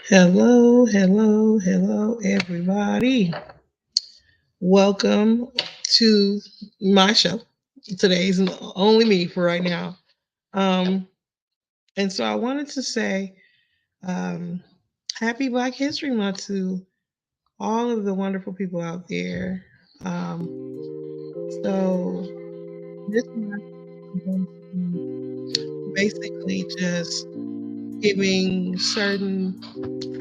Hello, hello, hello, everybody. Welcome to my show. Today's only me for right now. Um, and so I wanted to say um, happy Black History Month to all of the wonderful people out there. So this month, I'm going to basically just giving certain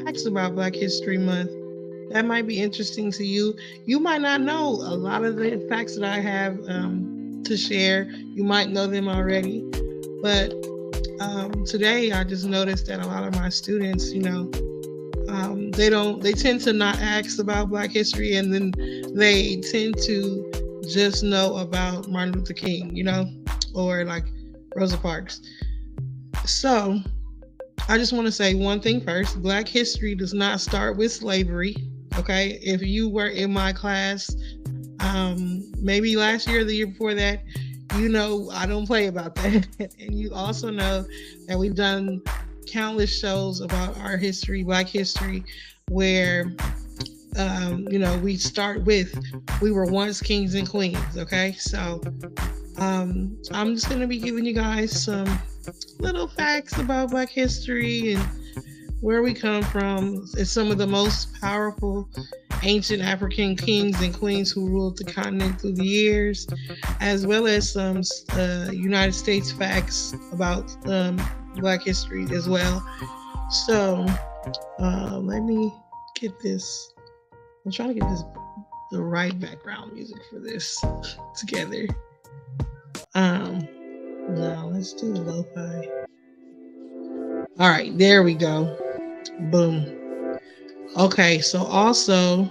facts about Black History Month that might be interesting to you. You might not know a lot of the facts that I have to share. You might know them already, but today I just noticed that a lot of my students, they tend to not ask about Black history, and then they tend to just know about Martin Luther King, or like Rosa Parks. So I just want to say one thing first. Black history does not start with slavery. Okay. If you were in my class, maybe last year or the year before that, I don't play about that. And you also know that we've done countless shows about our history, Black history, where we start with we were once kings and queens. Okay. So I'm just going to be giving you guys some little facts about Black history and where we come from. It's some of the most powerful ancient African kings and queens who ruled the continent through the years, as well as some United States facts about Black history as well. So let me get this. I'm trying to get the right background music for this together. No, let's do lo-fi. All right, there we go. Boom. Okay, so also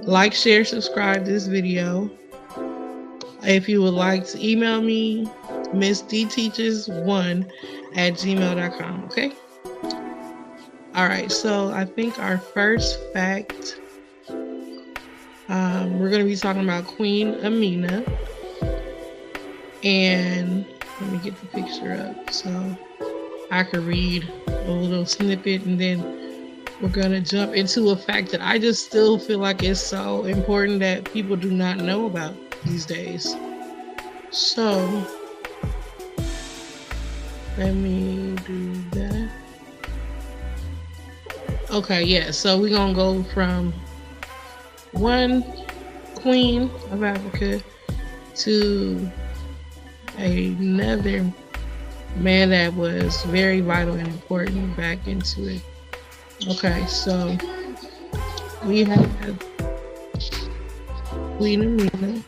like, share, subscribe this video. If you would like to email me, missdteaches1@gmail.com. Okay. All right, so I think our first fact, we're going to be talking about Queen Amina. And let me get the picture up so I could read a little snippet, and then we're gonna jump into a fact that I just still feel like is so important that people do not know about these days. So let me do that. Okay, yeah, so we're gonna go from one queen of Africa to another man that was very vital and important back into it. Okay, so we have Queen Amina.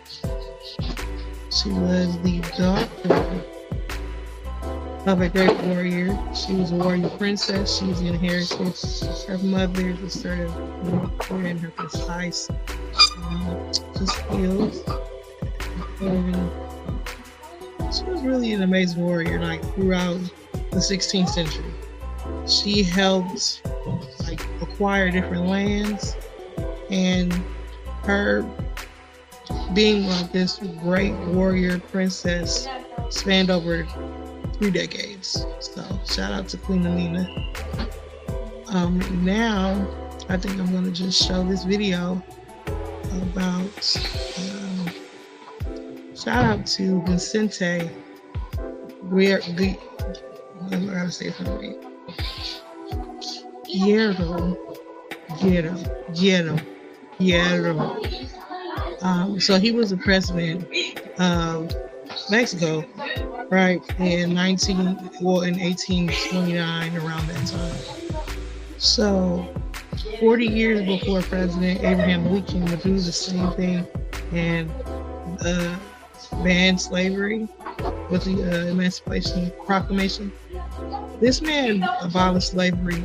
She was the daughter of a great warrior. She was a warrior princess. She inherited her mother's assertive nature and her precise skills. And she was really an amazing warrior, like throughout the 16th century. She helped acquire different lands, and her being like this great warrior princess spanned over 3 decades. So shout out to Queen Amina. Now I think I'm going to just show this video about shout out to Vicente I gotta say it right. Guerrero. So he was the president of Mexico, right, in 1829, around that time. So 40 years before President Abraham Lincoln would do the same thing and ban slavery with the Emancipation Proclamation. This man abolished slavery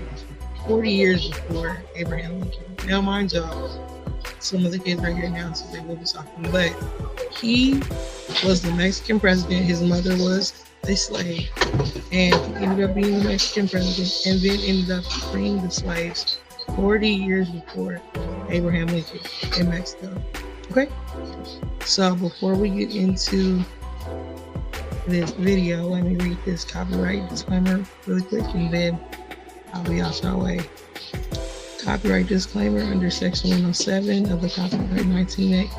40 years before Abraham Lincoln. Now, mind y'all, some of the kids right here now, so they will be talking, but he was the Mexican president. His mother was a slave, and he ended up being the Mexican president, and then ended up freeing the slaves 40 years before Abraham Lincoln in Mexico. Okay, so before we get into this video, let me read this copyright disclaimer really quick, and then I'll be out your way. Copyright disclaimer under Section 107 of the Copyright 19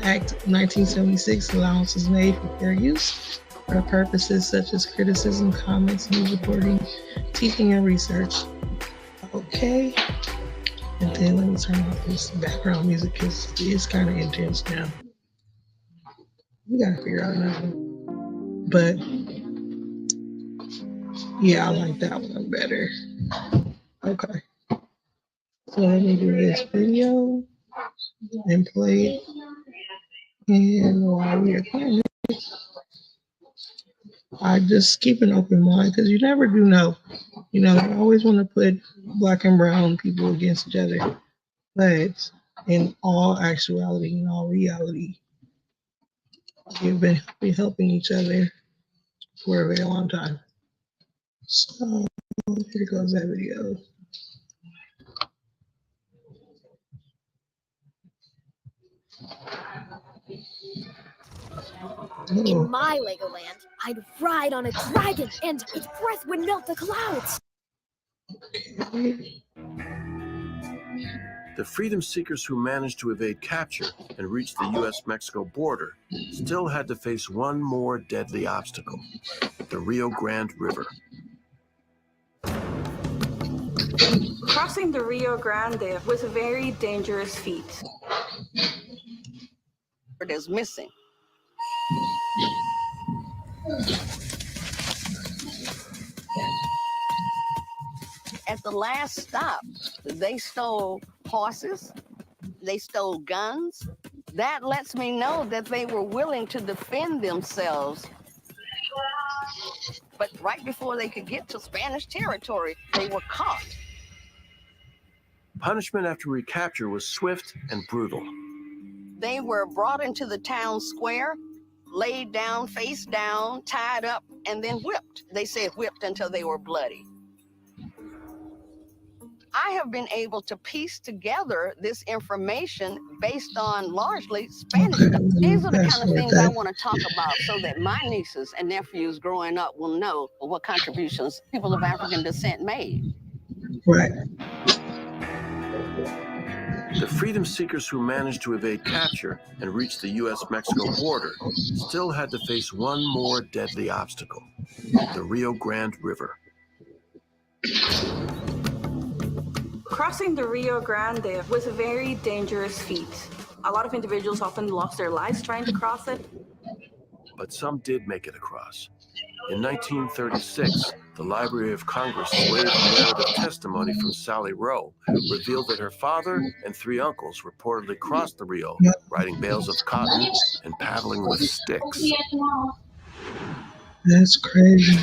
Act 1976, allowance is made for fair use for purposes such as criticism, comments, news reporting, teaching, and research. Okay. And then let me turn off this background music because it's kind of intense now. We gotta figure out another one. But yeah, I like that one better. Okay. So let me do this video and play it. And while we are playing it, I just keep an open mind because you never do know. You know, I always want to put black and brown people against each other. But in all actuality, in all reality, we've been helping each other for a very long time. So here goes that video. In my Legoland, I'd ride on a dragon and its breath would melt the clouds. Okay. The freedom seekers who managed to evade capture and reach the U.S.-Mexico border still had to face one more deadly obstacle, the Rio Grande River. Crossing the Rio Grande was a very dangerous feat. It is missing. At the last stop, they stole horses, they stole guns. That lets me know that they were willing to defend themselves. But right before they could get to Spanish territory, they were caught. Punishment after recapture was swift and brutal. They were brought into the town square, laid down, face down, tied up, and then whipped. They said whipped until they were bloody. I have been able to piece together this information based on largely Spanish. These are the kind of things I want to talk about so that my nieces and nephews growing up will know what contributions people of African descent made. Right. The freedom seekers who managed to evade capture and reach the U.S.-Mexico border still had to face one more deadly obstacle, the Rio Grande River. Crossing the Rio Grande was a very dangerous feat. A lot of individuals often lost their lives trying to cross it. But some did make it across. In 1936, the Library of Congress slaved narrative testimony from Sally Rowe revealed that her father and 3 uncles reportedly crossed the Rio, riding bales of cotton and paddling with sticks. That's crazy.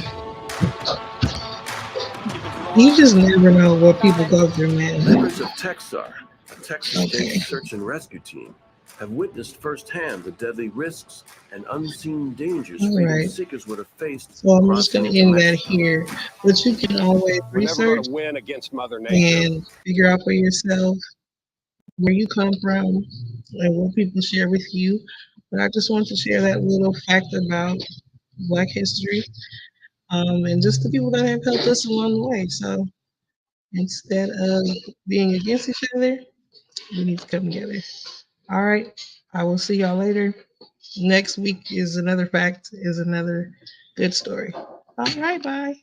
You just never know what people go through, man. Members of Texar, a Texas-based search and rescue team, have witnessed firsthand the deadly risks and unseen dangers freedom seekers would have faced. So I'm just going to end that here. But you can always research win against Mother Nature and figure out for yourself where you come from and what people share with you. But I just want to share that little fact about Black history and just the people that have helped us along the way. So instead of being against each other, we need to come together. All right. I will see y'all later. Next week is another fact, is another good story. All right. Bye.